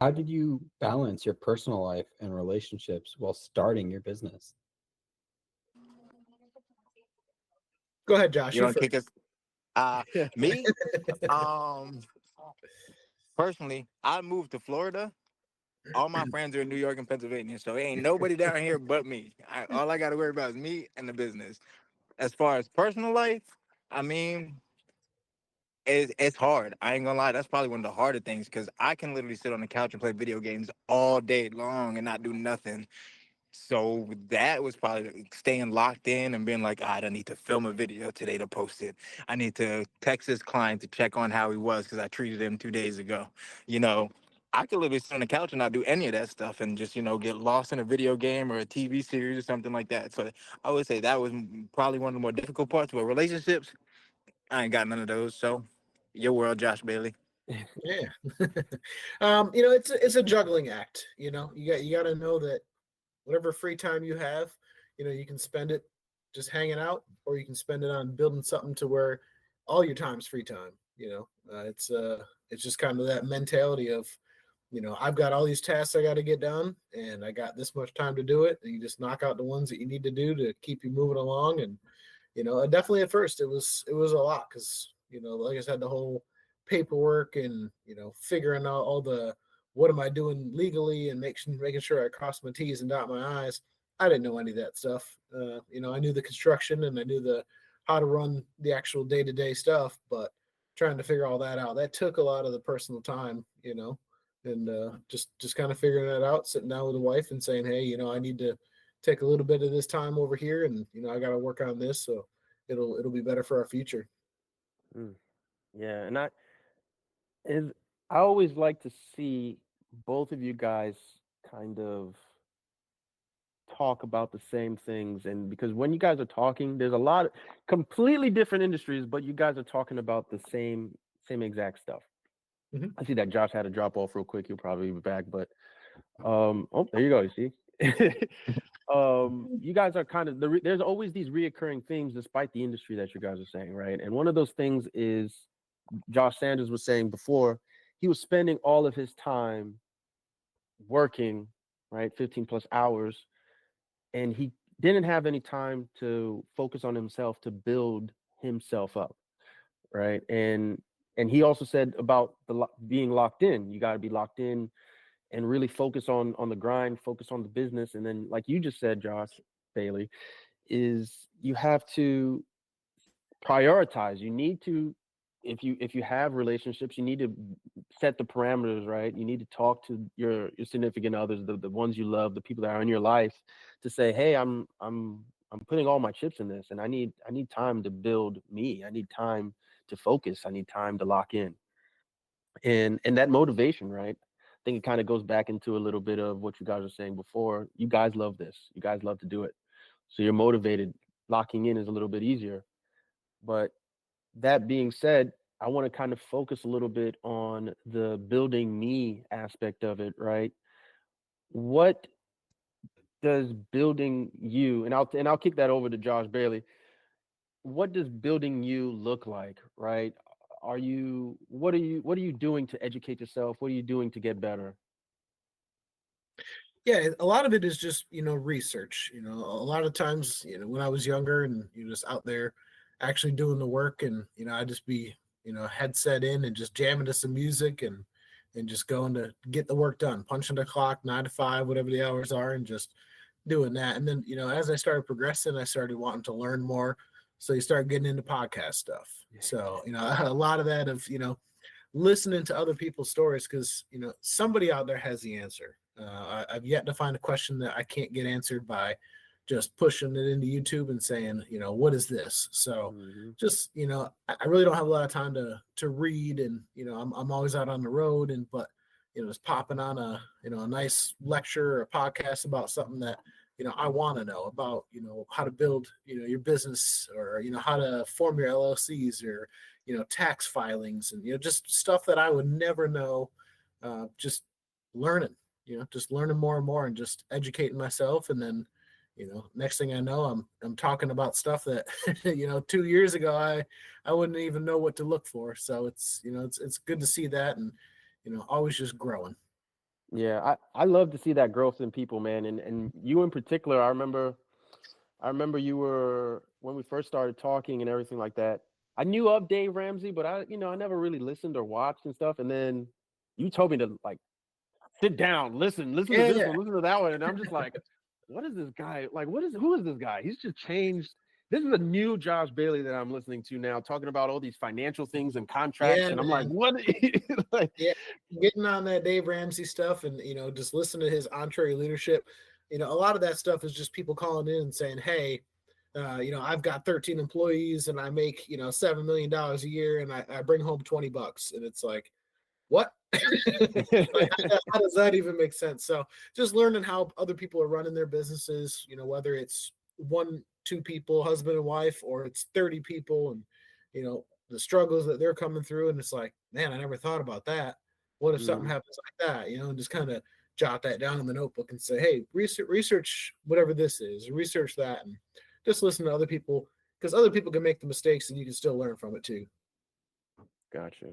How did you balance your personal life and relationships while starting your business? Go ahead, Josh. You You don't first. kick us. Uh, Me, um, personally, I moved to Florida. All my friends are in New York and Pennsylvania, so ain't nobody down here but me. All I got to worry about is me and the business. As far as personal life, I mean, it's hard. I ain't gonna lie. That's probably one of the harder things because I can literally sit on the couch and play video games all day long and not do nothing. So that was probably staying locked in and being like, I don't need to film a video today to post it. I need to text this client to check on how he was because I treated him 2 days ago. You know, I could literally sit on the couch and not do any of that stuff and just, get lost in a video game or a TV series or something like that. So I would say that was probably one of the more difficult parts. But relationships, I ain't got none of those. So your world, Josh Bailey. Yeah. It's a juggling act. You got to know that whatever free time you have, you can spend it just hanging out, or you can spend it on building something to where all your time's free time. It's just kind of that mentality of, I've got all these tasks I got to get done, and I got this much time to do it, and you just knock out the ones that you need to do to keep you moving along. And definitely at first it was a lot because like I said, the whole paperwork and figuring out all the what am I doing legally and making sure I cross my T's and dot my I's. I didn't know any of that stuff. I knew the construction and I knew the how to run the actual day to day stuff, but trying to figure all that out, that took a lot of the personal time, and just kind of figuring that out, sitting down with the wife and saying, hey, I need to take a little bit of this time over here, and I got to work on this, so it'll be better for our future. Mm, yeah, and is I always like to see both of you guys kind of talk about the same things, and because when you guys are talking, there's a lot of completely different industries, but you guys are talking about the same exact stuff. Mm-hmm. I see that Josh had to drop off real quick. He'll probably be back, but oh, there you go. You see, you guys are kind of there's always these reoccurring themes despite the industry that you guys are saying, right? And one of those things is Josh Sanders was saying before, he was spending all of his time working, right, 15 plus hours, and he didn't have any time to focus on himself to build himself up, right? And he also said about being locked in. You got to be locked in and really focus on the grind, focus on the business, and then like you just said, Josh Bailey, is you have to prioritize. You need to, if you have relationships, you need to set the parameters, right? You need to talk to your significant others, the ones you love, the people that are in your life, to say, hey, I'm putting all my chips in this, and I need time to build me. I need time to focus. I need time to lock in. And that motivation, right? I think it kind of goes back into a little bit of what you guys were saying before. You guys love this. You guys love to do it. So you're motivated. Locking in is a little bit easier. But that being said, I want to kind of focus a little bit on the building me aspect of it, right? What does building you, and I'll kick that over to Josh Bailey. What does building you look like, right? What are you doing to educate yourself? What are you doing to get better? Yeah, a lot of it is just research. A lot of times, when I was younger and just out there actually doing the work, and I'd just be headset in and just jamming to some music and just going to get the work done, punching the clock 9 to 5, whatever the hours are, and just doing that. And then as I started progressing, I started wanting to learn more. So you start getting into podcast stuff. So a lot of that of listening to other people's stories, because somebody out there has the answer. I've yet to find a question that I can't get answered by just pushing it into YouTube and saying, what is this? So Hmm. just I really don't have a lot of time to read, and I'm always out on the road, and but just popping on a nice lecture or a podcast about something that I want to know about, how to build your business, or how to form your LLCs, or tax filings, and just stuff that I would never know. Just learning, just learning more and more, and just educating myself, and then next thing I know, I'm talking about stuff that 2 years ago I wouldn't even know what to look for. So it's good to see that, and always just growing. Yeah, I love to see that growth in people, man. And you in particular, I remember you were when we first started talking and everything like that. I knew of Dave Ramsey, but I never really listened or watched and stuff. And then you told me to like sit down, listen to Yeah, this yeah, one, listen to that one, and I'm just like, what is this guy? Like, who is this guy? He's just changed. This is a new Josh Bailey that I'm listening to now, talking about all these financial things and contracts, yeah, and I'm like, man. what? Like, Yeah, getting on that Dave Ramsey stuff and just listen to his entree leadership. A lot of that stuff is just people calling in and saying, "Hey, I've got 13 employees and I make $7 million a year and I bring home $20," and it's like, what? Like, how does that even make sense? So just learning how other people are running their businesses, whether it's one, two people, husband and wife, or it's 30 people, and the struggles that they're coming through. And it's like, man, I never thought about that. What if something mm, happens like that? And just kind of jot that down in the notebook and say, hey, research whatever this is, research that, and just listen to other people, because other people can make the mistakes and you can still learn from it too. gotcha.